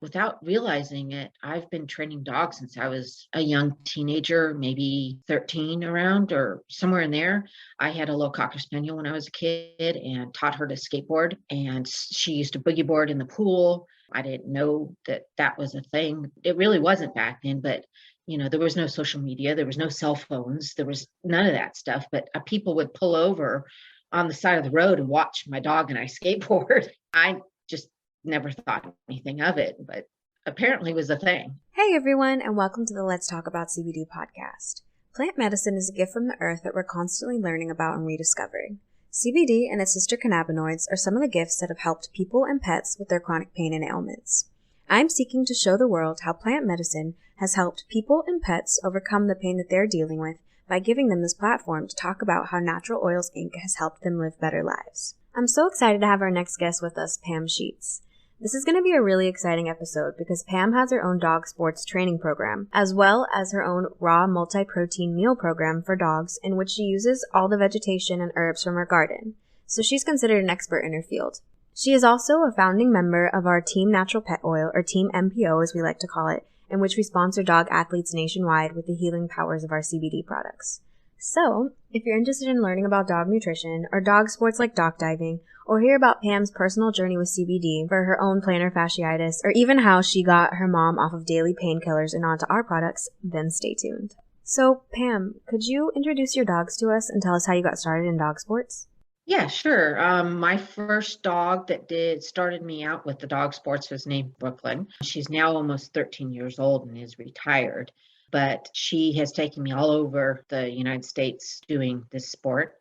without realizing it, I've been training dogs since I was a young teenager, maybe 13 around or somewhere in there. I had a little Cocker Spaniel when I was a kid and taught her to skateboard, and she used to boogie board in the pool. I didn't know that that was a thing. It really wasn't back then, but there was no social media, there was no cell phones, there was none of that stuff. But people would pull over on the side of the road and watch my dog and I skateboard. I just never thought anything of it, but apparently was a thing. Hey everyone, and welcome to the Let's Talk About CBD podcast. Plant medicine is a gift from the earth that we're constantly learning about and rediscovering. CBD and its sister cannabinoids are some of the gifts that have helped people and pets with their chronic pain and ailments. I'm seeking to show the world how plant medicine has helped people and pets overcome the pain that they're dealing with by giving them this platform to talk about how Natural Oils Inc. has helped them live better lives. I'm so excited to have our next guest with us, Pam Sheets. This is going to be a really exciting episode because Pam has her own dog sports training program, as well as her own raw multi-protein meal program for dogs in which she uses all the vegetation and herbs from her garden. So she's considered an expert in her field. She is also a founding member of our Team Natural Pet Oil, or Team MPO as we like to call it, in which we sponsor dog athletes nationwide with the healing powers of our CBD products. So, if you're interested in learning about dog nutrition or dog sports like dock diving, or hear about Pam's personal journey with CBD for her own plantar fasciitis, or even how she got her mom off of daily painkillers and onto our products, then stay tuned. So, Pam, could you introduce your dogs to us and tell us how you got started in dog sports? Yeah, sure. My first dog that started me out with the dog sports was named Brooklyn. She's now almost 13 years old and is retired, but she has taken me all over the United States doing this sport.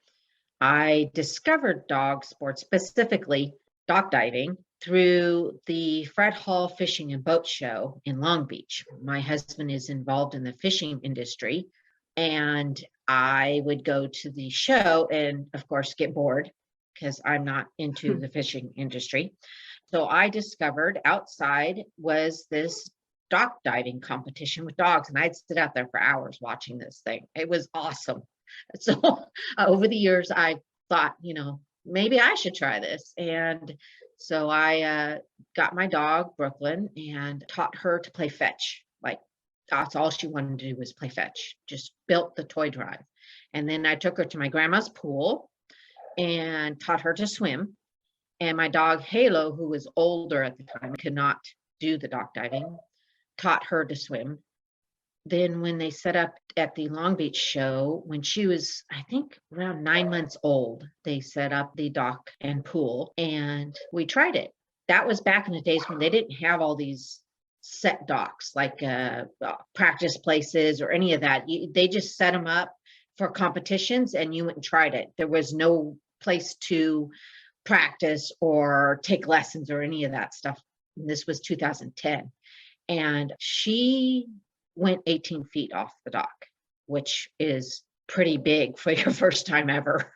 I discovered dog sports, specifically dock diving, through the Fred Hall Fishing and Boat Show in Long Beach. My husband is involved in the fishing industry, and I would go to the show and, of course, get bored because I'm not into the fishing industry. So I discovered outside was this dock diving competition with dogs, and I'd sit out there for hours watching this thing. It was awesome. So over the years, I thought, maybe I should try this. And so I got my dog, Brooklyn, and taught her to play fetch. Like, that's all she wanted to do was play fetch. Just built the toy drive. And then I took her to my grandma's pool and taught her to swim. And my dog, Halo, who was older at the time, could not do the dock diving, taught her to swim. Then when they set up at the Long Beach show, when she was, I think, around 9 months old, they set up the dock and pool, and we tried it. That was back in the days when they didn't have all these set docks like practice places or any of that. They just set them up for competitions and you went and tried it. There was no place to practice or take lessons or any of that stuff. And this was 2010. And she went 18 feet off the dock, which is pretty big for your first time ever.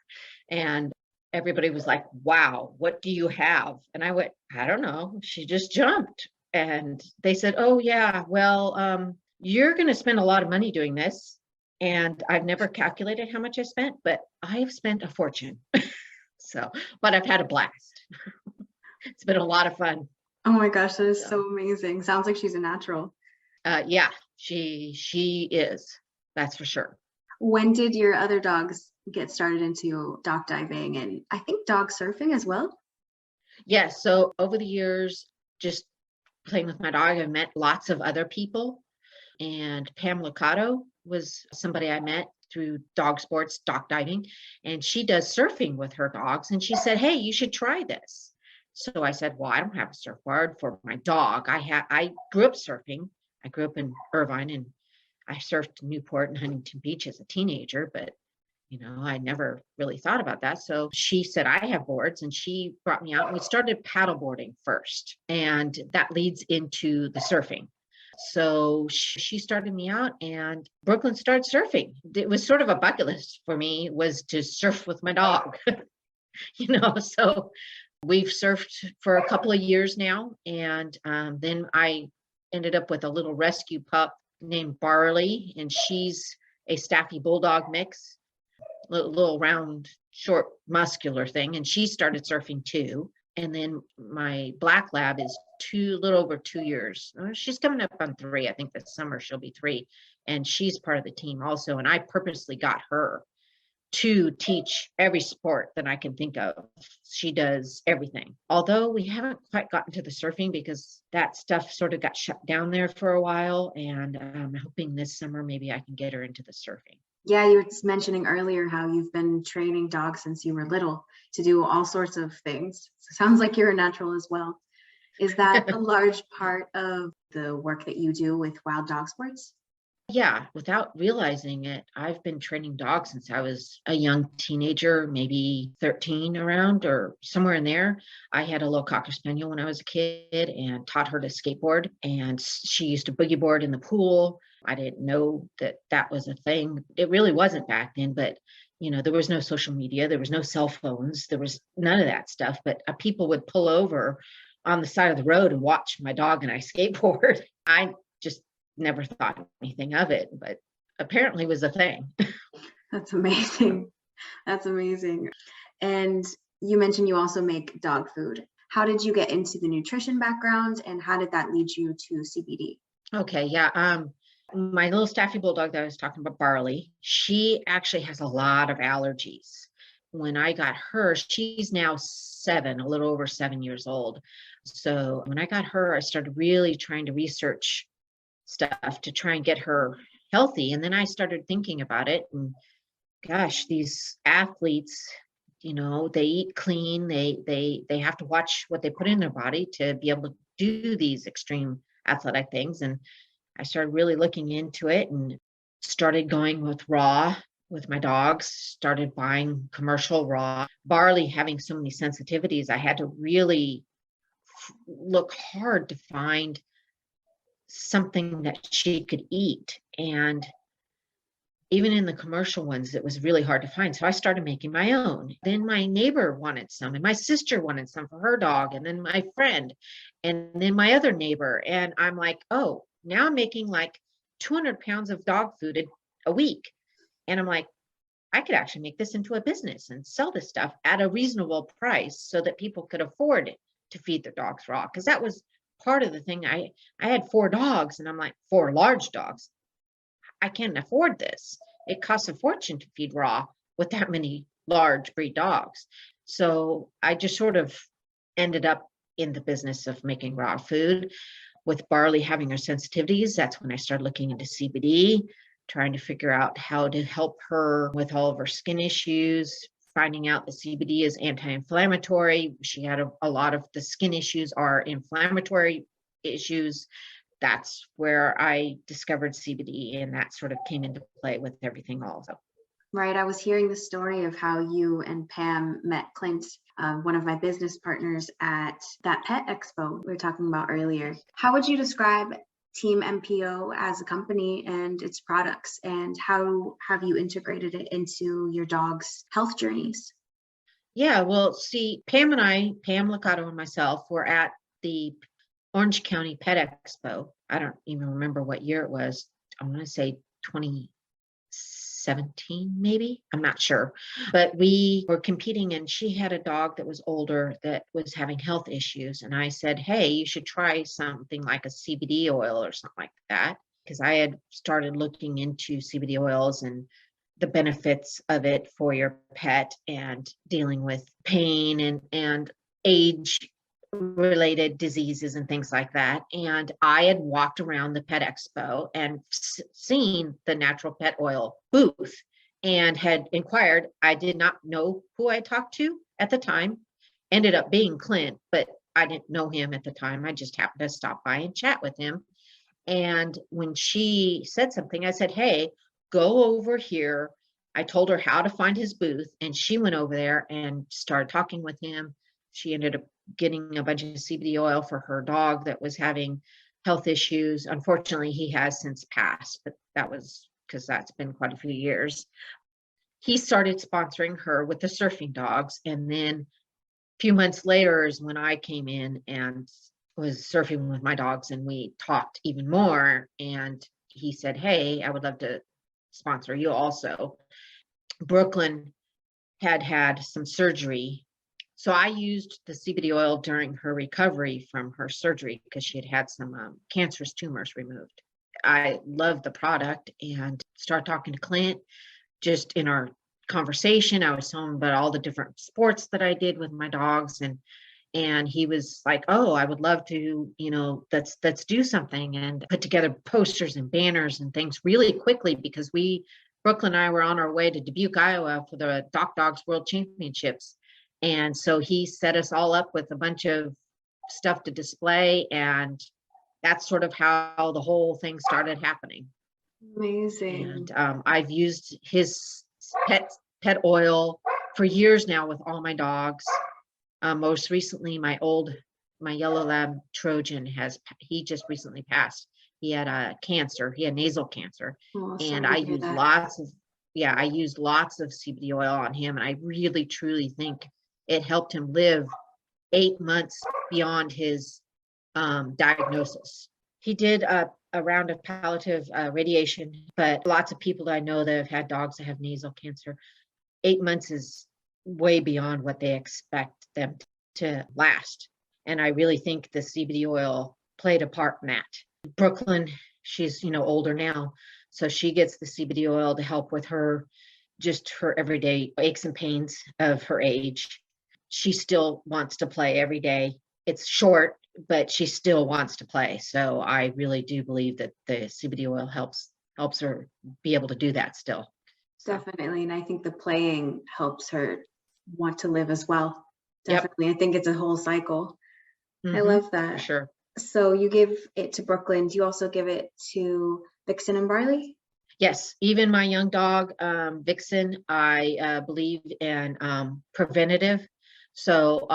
And everybody was like, wow, what do you have? And I went, I don't know. She just jumped. And they said, oh, yeah, well, you're going to spend a lot of money doing this. And I've never calculated how much I spent, but I've spent a fortune. But I've had a blast. It's been a lot of fun. Oh my gosh, that is so amazing. Sounds like she's a natural. Yeah, she is. That's for sure. When did your other dogs get started into dock diving and I think dog surfing as well? Yes. So over the years, just playing with my dog, I've met lots of other people. And Pam Liccato was somebody I met through dog sports, dock diving, and she does surfing with her dogs. And she said, hey, you should try this. So I said, well, I don't have a surfboard for my dog. I grew up surfing. I grew up in Irvine and I surfed Newport and Huntington Beach as a teenager, but I never really thought about that. So she said, I have boards, and she brought me out and we started paddleboarding first. And that leads into the surfing. So she started me out and Brooklyn started surfing. It was sort of a bucket list for me, was to surf with my dog, so we've surfed for a couple of years now. And then I ended up with a little rescue pup named Barley, and she's a Staffy Bulldog mix, little round, short, muscular thing. And she started surfing too. And then my black lab is little over 2 years. She's coming up on 3. I think this summer she'll be 3. And she's part of the team also. And I purposely got her to teach every sport that I can think of. She does everything. Although we haven't quite gotten to the surfing because that stuff sort of got shut down there for a while. And I'm hoping this summer maybe I can get her into the surfing. Yeah, you were mentioning earlier how you've been training dogs since you were little to do all sorts of things. So sounds like you're a natural as well. Is that a large part of the work that you do with wild dog sports? Yeah, without realizing it, I've been training dogs since I was a young teenager, maybe 13 around or somewhere in there. I had a little Cocker Spaniel when I was a kid and taught her to skateboard, and she used to boogie board in the pool. I didn't know that that was a thing. It really wasn't back then, but there was no social media, there was no cell phones, there was none of that stuff. But people would pull over on the side of the road and watch my dog and I skateboard. I just never thought anything of it, but apparently was a thing. That's amazing. That's amazing. And you mentioned you also make dog food. How did you get into the nutrition background and how did that lead you to CBD? Okay, yeah. My little Staffy Bulldog that I was talking about, Barley, she actually has a lot of allergies. When I got her, she's now 7, a little over 7 years old. So when I got her, I started really trying to research stuff to try and get her healthy. And then I started thinking about it, and gosh, these athletes, they eat clean, they have to watch what they put in their body to be able to do these extreme athletic things. And I started really looking into it and started going with raw with my dogs, started buying commercial raw. Barley having so many sensitivities, I had to really look hard to find something that she could eat. And even in the commercial ones, it was really hard to find. So I started making my own. Then my neighbor wanted some, and my sister wanted some for her dog, and then my friend, and then my other neighbor. And I'm like, oh, now I'm making like 200 pounds of dog food a week. And I'm like, I could actually make this into a business and sell this stuff at a reasonable price so that people could afford it to feed their dogs raw. Because that was part of the thing. I had 4 dogs, and I'm like, 4 large dogs. I can't afford this. It costs a fortune to feed raw with that many large breed dogs. So I just sort of ended up in the business of making raw food. With Barley having her sensitivities, that's when I started looking into CBD, trying to figure out how to help her with all of her skin issues, finding out that CBD is anti-inflammatory. She had a lot of the skin issues are inflammatory issues. That's where I discovered CBD, and that sort of came into play with everything also. Right. I was hearing the story of how you and Pam met Clint, one of my business partners, at that pet expo we were talking about earlier. How would you describe Team MPO as a company and its products, and how have you integrated it into your dog's health journeys? Yeah, well, see, Pam Liccato and myself were at the Orange County Pet Expo. I don't even remember what year it was. I want to say 2017, maybe. I'm not sure. But we were competing, and she had a dog that was older that was having health issues. And I said, hey, you should try something like a CBD oil or something like that. Because I had started looking into CBD oils and the benefits of it for your pet and dealing with pain and age related diseases and things like that. And I had walked around the pet expo and seen the natural pet oil booth and had inquired. I did not know who I talked to at the time. Ended up being Clint, but I didn't know him at the time. I just happened to stop by and chat with him. And when she said something, I said, hey, go over here. I told her how to find his booth, and she went over there and started talking with him. She ended up getting a bunch of CBD oil for her dog that was having health issues. Unfortunately, he has since passed, but that was because that's been quite a few years. He started sponsoring her with the surfing dogs. And then a few months later is when I came in and was surfing with my dogs, and we talked even more. And he said, hey, I would love to sponsor you also. Brooklyn had some surgery. So I used the CBD oil during her recovery from her surgery because she had had some cancerous tumors removed. I loved the product and started talking to Clint just in our conversation. I was telling him about all the different sports that I did with my dogs, and he was like, oh, I would love to, let's do something, and put together posters and banners and things really quickly because Brooklyn and I were on our way to Dubuque, Iowa for the Doc Dogs World Championships. And so he set us all up with a bunch of stuff to display, and that's sort of how the whole thing started happening. Amazing. And I've used his pet oil for years now with all my dogs. Most recently, my yellow lab Trojan he just recently passed. He had cancer. He had nasal cancer, and I used lots of CBD oil on him, and I really truly think it helped him live 8 months beyond his diagnosis. He did a round of palliative radiation, but lots of people that I know that have had dogs that have nasal cancer, 8 months is way beyond what they expect them to last. And I really think the CBD oil played a part in that. Brooklyn, she's, older now, so she gets the CBD oil to help with her everyday aches and pains of her age. She still wants to play every day. It's short, but she still wants to play. So I really do believe that the CBD oil helps her be able to do that still. Definitely. And I think the playing helps her want to live as well. Definitely. Yep. I think it's a whole cycle. Mm-hmm. I love that. For sure. So you give it to Brooklyn. Do you also give it to Vixen and Rylee? Yes. Even my young dog, Vixen, I believe in preventative. So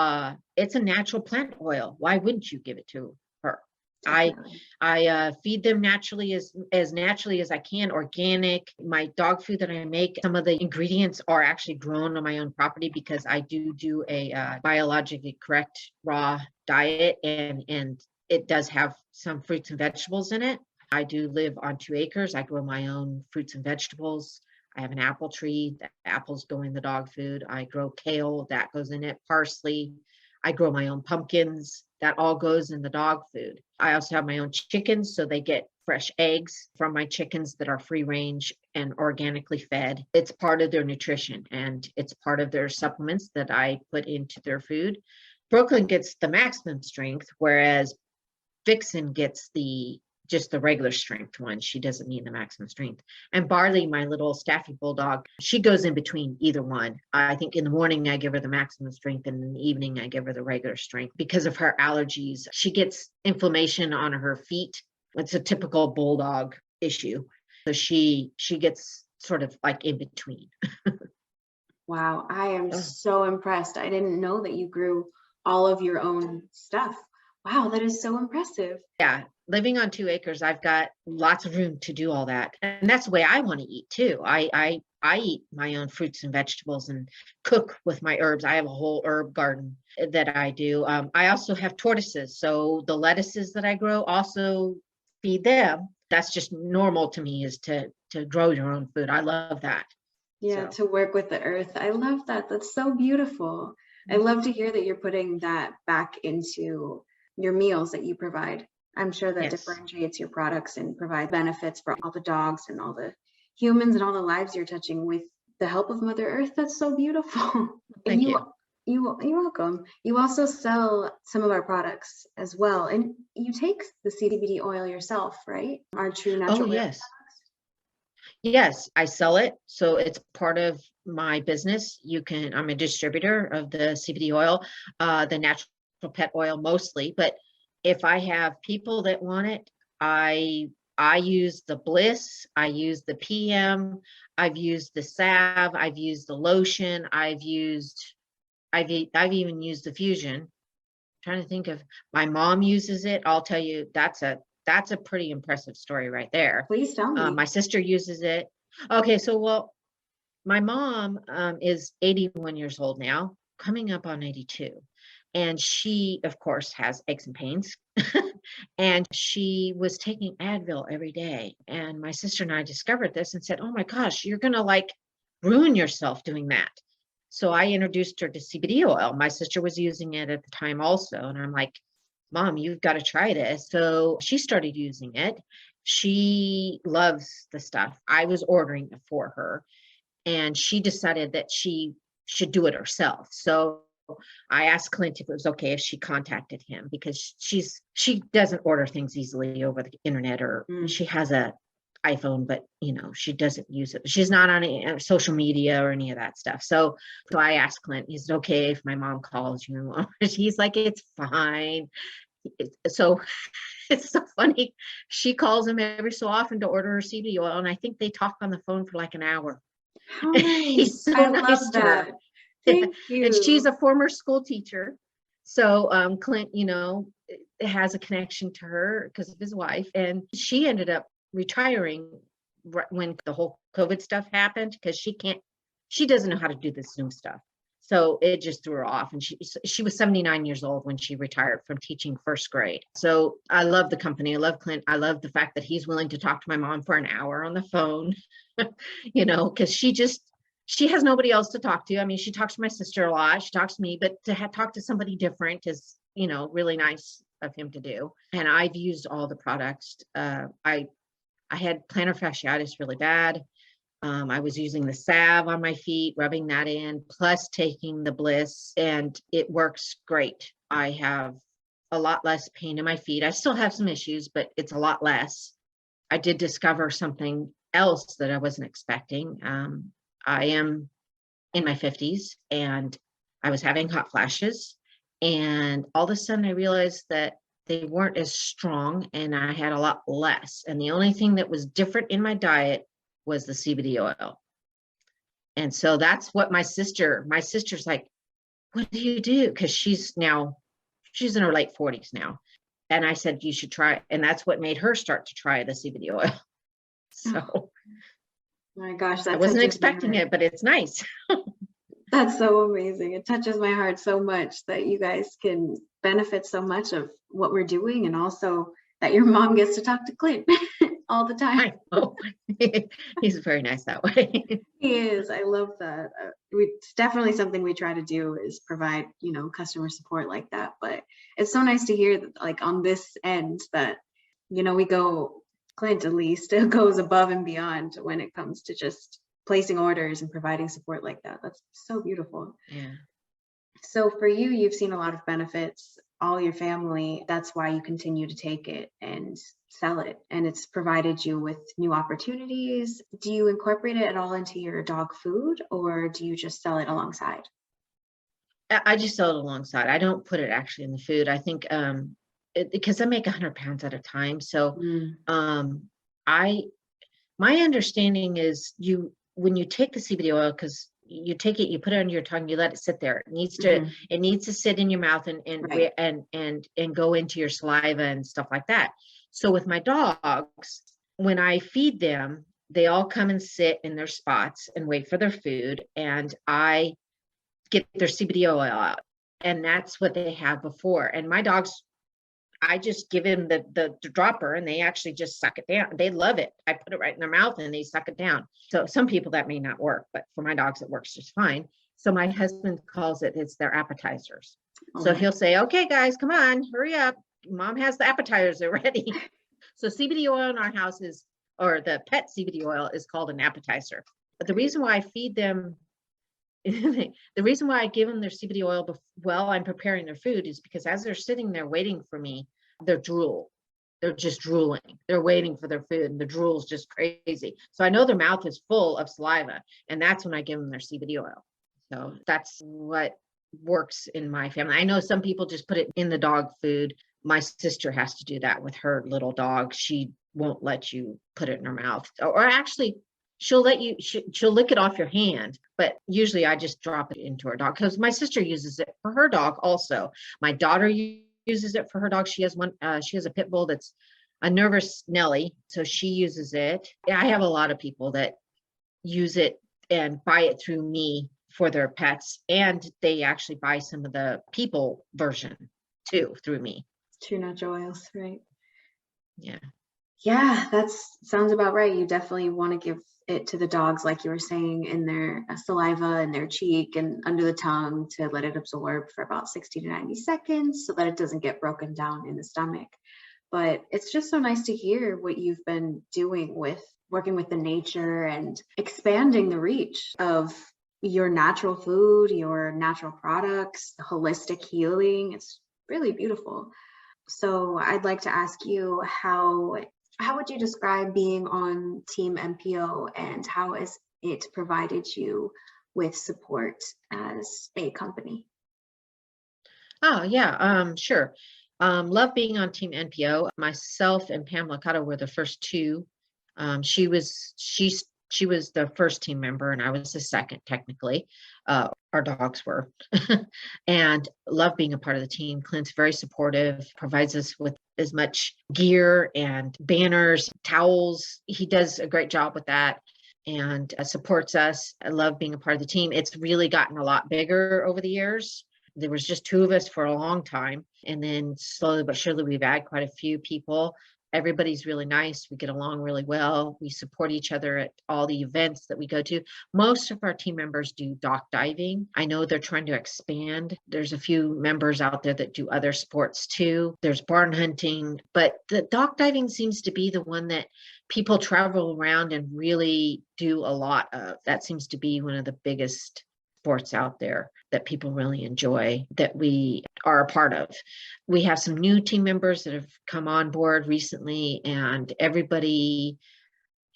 it's a natural plant oil. Why wouldn't you give it to her? Definitely. I feed them naturally as naturally as I can, organic. My dog food that I make, some of the ingredients are actually grown on my own property because I do a biologically correct raw diet, and it does have some fruits and vegetables in it. I do live on 2 acres. I grow my own fruits and vegetables. I have an apple tree. The apples go in the dog food. I grow kale, that goes in it, parsley. I grow my own pumpkins. That all goes in the dog food. I also have my own chickens, so they get fresh eggs from my chickens that are free range and organically fed. It's part of their nutrition, and it's part of their supplements that I put into their food. Brooklyn gets the maximum strength, whereas Vixen gets just the regular strength one. She doesn't need the maximum strength. And Barley, my little Staffy Bulldog, she goes in between either one. I think in the morning I give her the maximum strength, and in the evening I give her the regular strength. Because of her allergies, she gets inflammation on her feet. It's a typical Bulldog issue. So she gets sort of like in between. Wow, I am so impressed. I didn't know that you grew all of your own stuff. Wow, that is so impressive. Yeah. Living on 2 acres, I've got lots of room to do all that. And that's the way I want to eat too. I eat my own fruits and vegetables and cook with my herbs. I have a whole herb garden that I do. I also have tortoises. So the lettuces that I grow also feed them. That's just normal to me, is to grow your own food. I love that. Yeah, to work with the earth. I love that. That's so beautiful. I love to hear that you're putting that back into your meals that you provide. I'm sure that differentiates your products and provides benefits for all the dogs and all the humans and all the lives you're touching with the help of Mother Earth. That's so beautiful. Thank you. You're welcome. You also sell some of our products as well. And you take the CBD oil yourself, right? Our true natural oil yes. Yes, I sell it. So it's part of my business. I'm a distributor of the CBD oil, the natural pet oil mostly, but if I have people that want it, I use the Bliss, I use the PM, I've used the Salve, I've used the lotion, I've even used the Fusion. I'm trying to think of, my mom uses it. I'll tell you, that's a pretty impressive story right there. Please tell me. My sister uses it. Okay, so my mom is 81 years old now, coming up on 82. And she, of course, has aches and pains. And she was taking Advil every day. And my sister and I discovered this and said, oh my gosh, you're going to ruin yourself doing that. So I introduced her to CBD oil. My sister was using it at the time also. And I'm like, Mom, you've got to try this. So she started using it. She loves the stuff. I was ordering it for her, and she decided that she should do it herself. So I asked Clint if it was okay if she contacted him, because she doesn't order things easily over the internet, or she has a iPhone, but she doesn't use it. She's not on any social media or any of that stuff. So I asked Clint, is it okay if my mom calls you? He's like, it's fine. So it's so funny. She calls him every so often to order her CBD oil, and I think they talk on the phone for like an hour. How nice. He's so I nice love to her. that. Thank you. And she's a former school teacher. So Clint, has a connection to her because of his wife. And she ended up retiring when the whole COVID stuff happened, because she doesn't know how to do this Zoom stuff. So it just threw her off. And she was 79 years old when she retired from teaching first grade. So I love the company. I love Clint. I love the fact that he's willing to talk to my mom for an hour on the phone, because she has nobody else to talk to. I mean, she talks to my sister a lot. She talks to me, but to talk to somebody different is, really nice of him to do. And I've used all the products. I had plantar fasciitis really bad. I was using the salve on my feet, rubbing that in, plus taking the Bliss, and it works great. I have a lot less pain in my feet. I still have some issues, but it's a lot less. I did discover something else that I wasn't expecting. I am in my 50s, and I was having hot flashes, and all of a sudden I realized that they weren't as strong, and I had a lot less. And the only thing that was different in my diet was the CBD oil. And so that's what my sister's like, what do you do? Because she's in her late 40s now. And I said, you should try it. And that's what made her start to try the CBD oil. So oh my gosh, I wasn't expecting it, but it's nice. That's so amazing. It touches my heart so much that you guys can benefit so much of what we're doing, and also that your mom gets to talk to Clint all the time. I know. He's very nice that way. He is. I love that. It's definitely something we try to do, is provide, customer support like that. But it's so nice to hear that, like, on this end, that, Clint at least goes above and beyond when it comes to just placing orders and providing support like that. That's so beautiful. Yeah. So for you, you've seen a lot of benefits, all your family. That's why you continue to take it and sell it. And it's provided you with new opportunities. Do you incorporate it at all into your dog food, or do you just sell it alongside? I just sell it alongside. I don't put it actually in the food. I think because I make 100 pounds at a time. So my understanding is when you take the CBD oil, because you take it, you put it under your tongue, you let it sit there. It needs to sit in your mouth and go into your saliva and stuff like that. So with my dogs, when I feed them, they all come and sit in their spots and wait for their food, and I get their CBD oil out, and that's what they have before. And my dogs, I just give them the dropper, and they actually just suck it down. They love it. I put it right in their mouth and they suck it down. So some people that may not work, but for my dogs, it works just fine. So my husband calls it's their appetizers. So he'll say, okay, guys, come on, hurry up. Mom has the appetizers already. So CBD oil in our house or the pet CBD oil is called an appetizer. But the reason why I feed them, the reason why I give them their CBD oil while I'm preparing their food is because as they're sitting there waiting for me, they're just drooling. They're waiting for their food, and the drool is just crazy. So I know their mouth is full of saliva, and that's when I give them their CBD oil. So that's what works in my family. I know some people just put it in the dog food. My sister has to do that with her little dog. She won't let you put it in her mouth, or actually she'll lick it off your hand, but usually I just drop it into her dog, because my sister uses it for her dog also. My daughter uses it for her dog. She has a pit bull that's a nervous Nelly, so she uses it. I have a lot of people that use it and buy it through me for their pets, and they actually buy some of the people version too through me. True natural oils, right? Yeah. Yeah, that sounds about right. You definitely want to give it to the dogs, like you were saying, in their saliva and their cheek and under the tongue to let it absorb for about 60 to 90 seconds so that it doesn't get broken down in the stomach. But it's just so nice to hear what you've been doing with working with the nature and expanding the reach of your natural food, your natural products, holistic healing. It's really beautiful. So I'd like to ask you, how would you describe being on Team MPO, and how has it provided you with support as a company? Oh, yeah, sure. Love being on Team NPO. Myself and Pam Licata were the first two. She was the first team member, and I was the second, technically. Our dogs were, and love being a part of the team. Clint's very supportive, provides us with as much gear and banners, towels. He does a great job with that, and supports us. I love being a part of the team. It's really gotten a lot bigger over the years. There was just two of us for a long time, and then slowly but surely we've added quite a few people. Everybody's really nice. We get along really well. We support each other at all the events that we go to. Most of our team members do dock diving. I know they're trying to expand. There's a few members out there that do other sports too. There's barn hunting, but the dock diving seems to be the one that people travel around and really do a lot of. That seems to be one of the biggest sports out there that people really enjoy, that we are a part of. We have some new team members that have come on board recently, and everybody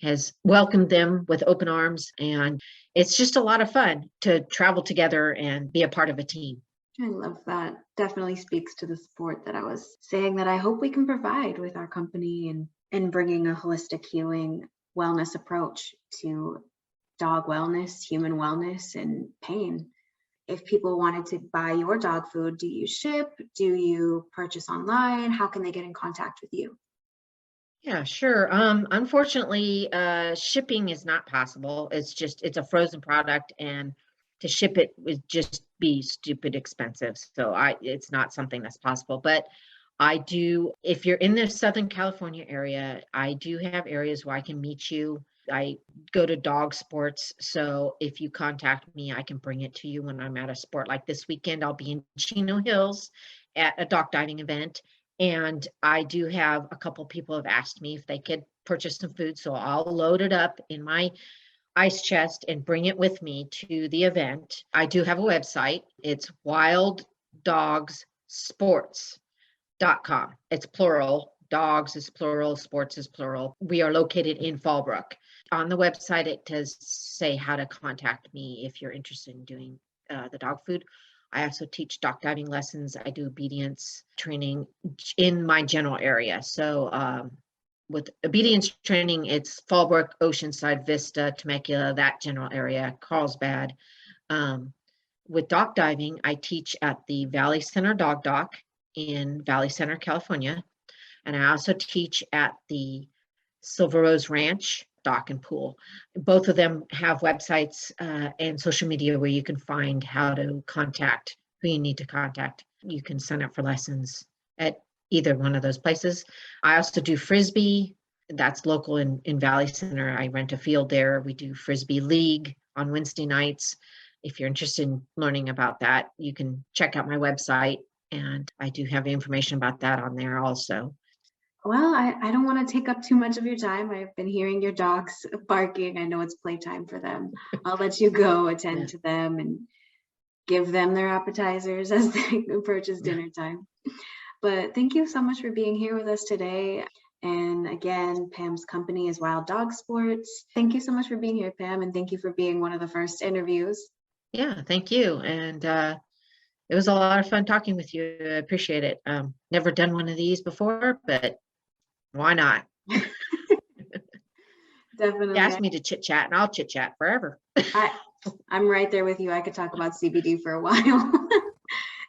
has welcomed them with open arms, and it's just a lot of fun to travel together and be a part of a team. I love that. Definitely speaks to the support that I was saying that I hope we can provide with our company, and bringing a holistic healing wellness approach to dog wellness, human wellness, and pain. If people wanted to buy your dog food, do you ship? Do you purchase online? How can they get in contact with you? Yeah, sure. Unfortunately, shipping is not possible. It's a frozen product, and to ship it would just be stupid expensive. So it's not something that's possible. But I do, if you're in the Southern California area, I do have areas where I can meet you. I go to dog sports. So if you contact me, I can bring it to you when I'm at a sport. Like this weekend, I'll be in Chino Hills at a dog diving event. And I do have a couple people have asked me if they could purchase some food. So I'll load it up in my ice chest and bring it with me to the event. I do have a website. It's wilddogssports.com. It's plural. Dogs is plural, sports is plural. We are located in Fallbrook. On the website, it does say how to contact me if you're interested in doing the dog food. I also teach dog diving lessons. I do obedience training in my general area. So with obedience training, it's Fallbrook, Oceanside, Vista, Temecula, that general area, Carlsbad. With dog diving, I teach at the Valley Center Dog Dock in Valley Center, California. And I also teach at the Silver Rose Ranch Dock and Pool. Both of them have websites and social media where you can find how to contact who you need to contact. You can sign up for lessons at either one of those places. I also do Frisbee. That's local in Valley Center. I rent a field there. We do Frisbee League on Wednesday nights. If you're interested in learning about that, you can check out my website, and I do have information about that on there also. Well, I don't want to take up too much of your time. I've been hearing your dogs barking. I know it's playtime for them. I'll let you go attend to them and give them their appetizers as they approaches dinner time. But thank you so much for being here with us today. And again, Pam's company is Wild Dog Sports. Thank you so much for being here, Pam, and thank you for being one of the first interviews. Yeah, thank you. And it was a lot of fun talking with you. I appreciate it. Never done one of these before, but why not? Definitely. You asked me to chit chat, and I'll chit chat forever. I'm right there with you. I could talk about CBD for a while.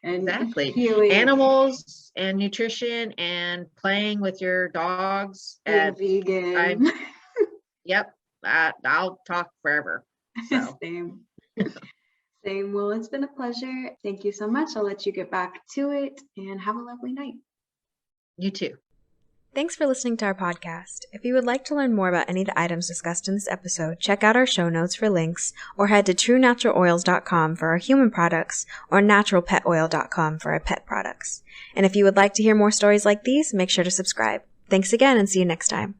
And exactly. Healing. Animals and nutrition and playing with your dogs. Vegan. Yep. I'll talk forever. So. Same. Same. Well, it's been a pleasure. Thank you so much. I'll let you get back to it and have a lovely night. You too. Thanks for listening to our podcast. If you would like to learn more about any of the items discussed in this episode, check out our show notes for links or head to truenaturaloils.com for our human products or naturalpetoil.com for our pet products. And if you would like to hear more stories like these, make sure to subscribe. Thanks again and see you next time.